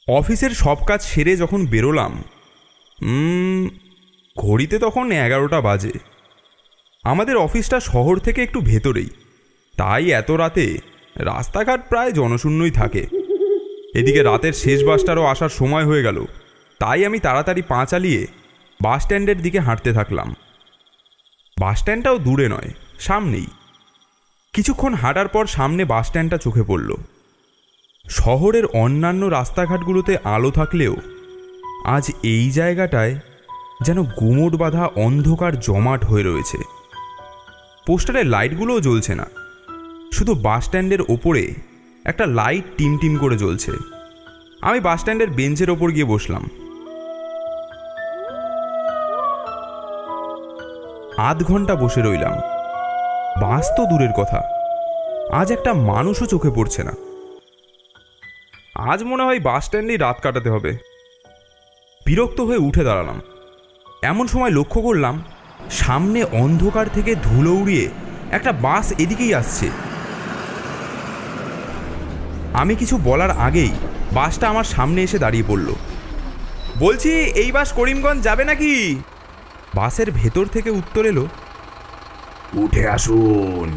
অফিসের সব কাজ সেরে যখন বেরোলাম, ঘড়িতে তখন 11টা বাজে। আমাদের অফিসটা শহর থেকে একটু ভেতরেই, তাই এত রাতে রাস্তাঘাট প্রায় জনশূন্যই থাকে। এদিকে রাতের শেষ বাসটারও আসার সময় হয়ে গেল, তাই আমি তাড়াতাড়ি পা চালিয়ে বাস স্ট্যান্ডের দিকে হাঁটতে থাকলাম। বাস স্ট্যান্ডটাও দূরে নয়, সামনেই। কিছুক্ষণ হাঁটার পর সামনে বাস স্ট্যান্ডটা চোখে পড়ল। শহরের অন্যান্য রাস্তাঘাটগুলোতে আলো থাকলেও আজ এই জায়গাটায় যেন গুমট বাঁধা অন্ধকার জমাট হয়ে রয়েছে। পোস্টারের লাইটগুলোও জ্বলছে না, শুধু বাস স্ট্যান্ডের ওপরে একটা লাইট টিম টিম করে জ্বলছে। আমি বাস স্ট্যান্ডের বেঞ্চের ওপর গিয়ে বসলাম। আধ ঘন্টা বসে রইলাম। বাস তো দূরের কথা, আজ একটা মানুষও চোখে পড়ছে না। আজ মনে হয় বাস স্ট্যান্ডেই রাত কাটাতে হবে। বিরক্ত হয়ে উঠে দাঁড়ালাম। এমন সময় লক্ষ্য করলাম সামনে অন্ধকার থেকে ধুলো উড়িয়ে একটা বাস এদিকেই আসছে। আমি কিছু বলার আগেই বাসটা আমার সামনে এসে দাঁড়িয়ে পড়ল। বলছি, এই বাস করিমগঞ্জ যাবে নাকি? বাসের ভেতর থেকে উত্তর এলো, উঠে আসুন।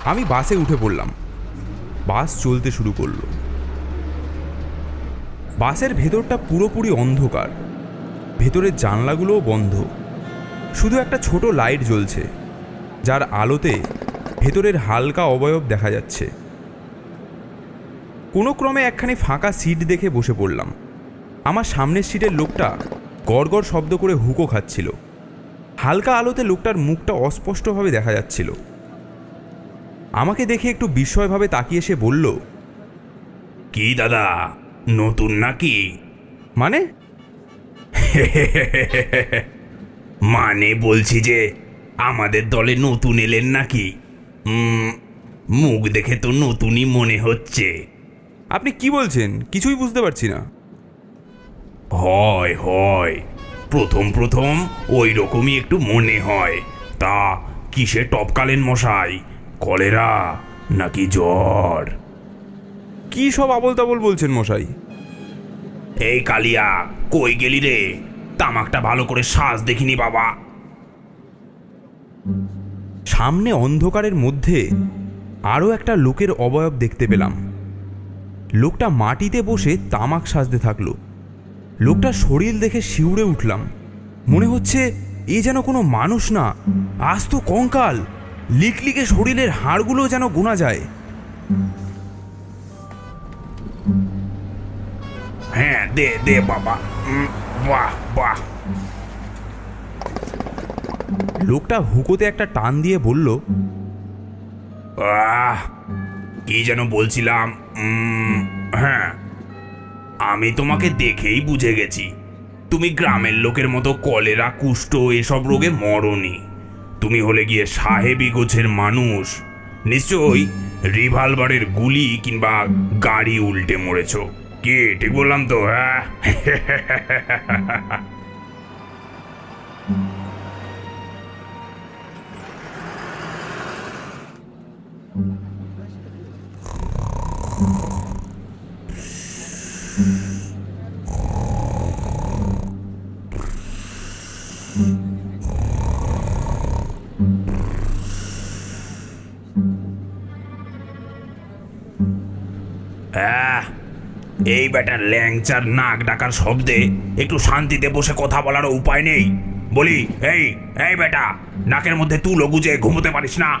আমি বাসে উঠে পড়লাম। বাস চলতে শুরু করলো। বাসের ভেতরটা পুরোপুরি অন্ধকার, ভেতরের জানলাগুলোও বন্ধ। শুধু একটা ছোট লাইট জ্বলছে, যার আলোতে ভেতরের হালকা অবয়ব দেখা যাচ্ছে। কোনো ক্রমে একখানি ফাঁকা সিট দেখে বসে পড়লাম। আমার সামনের সিটের লোকটা গড়গড় শব্দ করে হুঁকো খাচ্ছিল। হালকা আলোতে লোকটার মুখটা অস্পষ্টভাবে দেখা যাচ্ছিল। আমাকে দেখে একটু বিস্ময়ভাবে তাকিয়ে সে বলল, কি দাদা, নতুন নাকি? মানে? মানে বলছি যে আমাদের দলে নতুন এলেন নাকি? মুখ দেখে তো নতুনই মনে হচ্ছে। আপনি কি বলছেন? কিছুই বুঝতে পারছি না। হয় হয়, প্রথম প্রথম ওই রকমই একটু মনে হয়। তা কিসে টপকালেন মশাই? কলেরা নাকি জ্বর? কি সব আবল তাবল বলছেন মশাই? এই কালিয়া, কই গেলি রে? তামাকটা ভালো করে শ্বাস দেখিনি বাবা। সামনে অন্ধকারের মধ্যে আরও একটা লোকের অবয়ব দেখতে পেলাম। লোকটা মাটিতে বসে তামাক সাজতে থাকলো। লোকটার শরীর দেখে শিউরে উঠলাম। মনে হচ্ছে এ যেন কোনো মানুষ না, আস্ত কঙ্কাল। লিকলিকে শরীরের হাড়গুলো যেন গোনা যায়। হ্যাঁ, দে দে বাবা। বাহ বাহ। লোকটা হুঁকোতে একটা টান দিয়ে বলল, কি যেন বলছিলাম। হ্যাঁ, আমি তোমাকে দেখেই বুঝে গেছি তুমি গ্রামের লোকের মতো কলেরা, কুষ্ঠ এসব রোগে মরনি। তুমি হলে গিয়ে সাহেবি গোছের মানুষ। নিশ্চয়ই রিভলভারের গুলি কিংবা গাড়ি উল্টে মরেছ। কি ঠিক বললাম তো? হ্যাঁ। এই বেটার ল্যাংচার নাক ডাকার শব্দে একটু শান্তিতে বসে কথা বলার উপায় নেই। বলি, এই এই বেটা, নাকের মধ্যে তুলো গুজে ঘুমোতে পারিস না?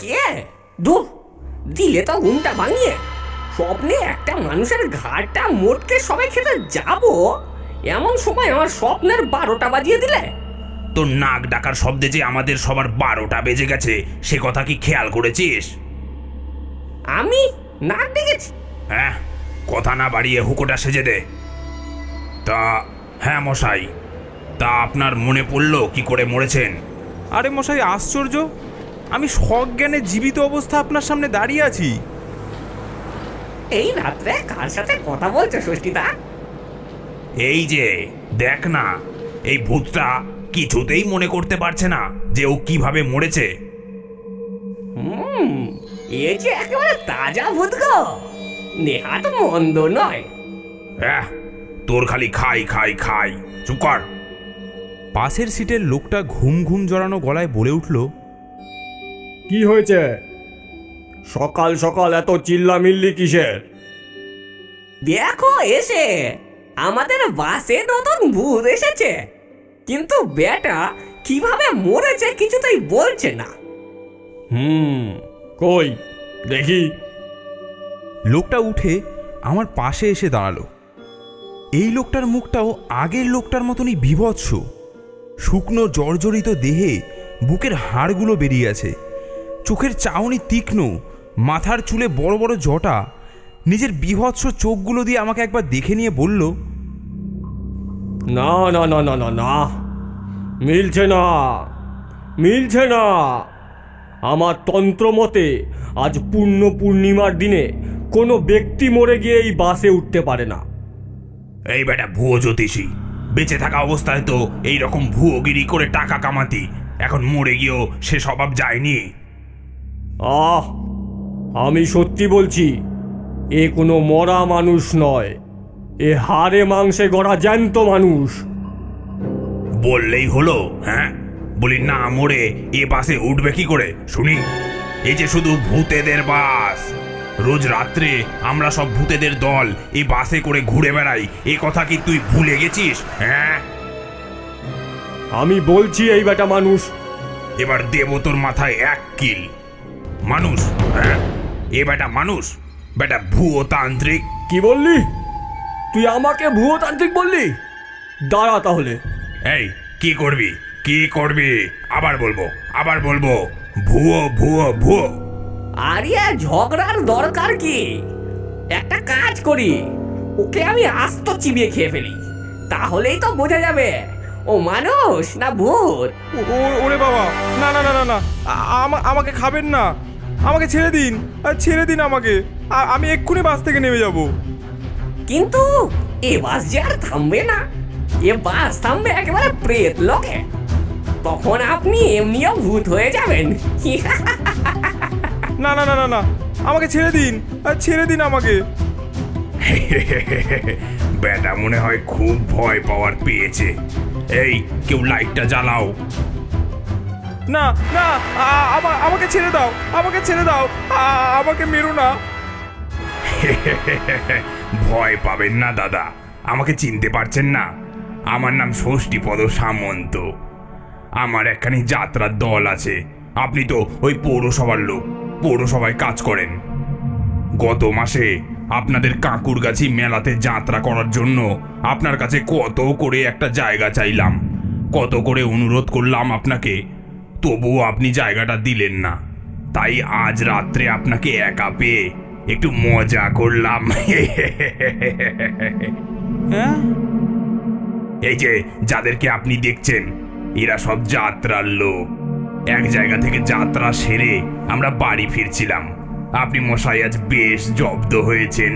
কে ধুর, দিলে তো ঘুমটা ভাঙিয়ে। স্বপ্নে একটা মানুষের ঘাড়টা মোটকে সবাই খেতে যাব, এমন সময় আমার স্বপ্নের 12টা বাজিয়ে দিলে। তোর নাক ডাকার শব্দে যে আমাদের সবার 12টা বেজে গেছে, সে কথা কি খেয়াল করেছিস? আমি নাক ডেকেছি? হ্যাঁ, কথা না বাড়িয়ে হুকোটা সেজে দে। তা হ্যাঁ মশাই, তা আপনার মনে পড়লো কি করে মরেছেন? আরে মশাই, আশ্চর্য! আমি সজ্ঞানে জীবিত অবস্থা আপনার সামনে দাঁড়িয়ে আছি। এই রাত্রে কার সাথে কথা বলছো ষষ্ঠীদা? এই যে দেখ না, এই ভূতটা কিছুতেই মনে করতে পারছে না যে ও কিভাবে মরেছে। এ যে একেবারে তাজা ভূত গো, নেহাত মন্দ নয়। হ্যাঁ, তোর খালি খাই খাই খাই, চুপ কর। পাশের সিটের লোকটা ঘুম ঘুম জড়ানো গলায় বলে উঠল, কি হয়েছে? সকাল সকাল এত চিল্লামিল্লি কিসের? দেখো এসে আমাদের বাসে নতুন ভূত এসেছে, কিন্তু বেটা কিভাবে মরেছে কিছুতেই বলছে না। কই দেখি। লোকটা উঠে আমার পাশে এসে দাঁড়ালো। এই লোকটার মুখটাও আগের লোকটার মতনই বীভৎস। শুকনো জর্জরিত দেহে বুকের হাড়গুলো বেরিয়ে আছে, চোখের চাউনি তীক্ষ্ণ, মাথার চুলে বড় বড় জটা। নিজের বীভৎস চোখগুলো দিয়ে আমাকে একবার দেখে নিয়ে বলল, না না না না না না, মিলছে না, মিলছে না। আমার তন্ত্র মতে আজ পূর্ণ পূর্ণিমার দিনে কোনো ব্যক্তি মরে গিয়ে এই বাসে উঠতে পারে না। এই বেটা ভুয়ো জ্যোতিষী, বেঁচে থাকা অবস্থায় তো এই রকম ভুয়োগিরি করে টাকা কামাতি, এখন মরে গিয়েও সে স্বভাব যায়নি। আহ, আমি সত্যি বলছি, এ কোনো মরা মানুষ নয়, এ হাড়ে মাংসে গড়া জ্যান্ত মানুষ। বললেই হলো? হ্যাঁ, বলি না মরে এ বাসে উঠবে কি করে শুনি? এই যে শুধু ভূতেদের বাস, রোজ রাত্রে আমরা সব ভূতেদের দল এই বাসে করে ঘুরে বেড়াই, এ কথা কি তুই ভুলে গেছিস? হ্যাঁ, আমি বলছি এই বেটা মানুষ। এবার দেব তোর মাথায় এক কিল। মানুষ? হ্যাঁ, এ বেটা মানুষ? বেটা ভুয়ো তান্ত্রিক। কি বললি? তুই আমাকে ভুয়োতান্ত্রিক বললি? দাঁড়া তাহলে। এই কি করবি, কি করবি? আবার বলবো, আবার বলবো, ভুয়ো ভুয়ো ভুয়ো। আরে ঝগড়ার দরকার কি? একটা কাজ করি, ওকে আমি আস্ত চিবিয়ে খেয়ে ফেলি, তাহলেই তো বোঝা যাবে ও মানুষ না ভূত। ওরে বাবা, না না না না না, আমাকে খাবেন না, আমাকে ছেড়ে দিন, ছেড়ে দিন আমাকে। আমি এক্ষুনি বাস থেকে নেমে যাব। কিন্তু এ বাস যে আর থামবে না, এ বাস থামবে একেবারে প্রেত লোকে, তখন আপনি এমনিও ভূত হয়ে যাবেন। না না না না না, আমাকে ছেড়ে দিন, ছেড়ে দিন আমাকে। বেটা মনে হয় খুব ভয় পাওয়ার পেয়েছে। এই কেউ লাইটটা জ্বালাও। না না, আমাকে ছেড়ে দাও, আমাকে ছেড়ে দাও, আমাকে মেরো না। ভয় পাবেন না দাদা, আমাকে চিনতে পারছেন না? আমার নাম ষষ্ঠীপদ সামন্ত। আমার একখানি যাত্রার দল আছে। আপনি তো ওই পৌরসভার লোক, পৌরসভায় কাজ করেন। গত মাসে আপনাদের কাঁকুরগাছি মেলাতে যাত্রা করার জন্য আপনার কাছে কত করে একটা জায়গা চাইলাম, কত করে অনুরোধ করলাম আপনাকে, তবুও আপনি জায়গাটা দিলেন না। তাই আজ রাত্রে আপনাকে একা পেয়ে একটু মজা করলাম। হ্যাঁ, এই যে যাদেরকে আপনি দেখছেন, এরা সব যাত্রার লোক। এক জায়গা থেকে যাত্রা সেরে আমরা বাড়ি ফিরছিলাম। আপনি মশাই আজ বেশ জব্দ হয়েছেন।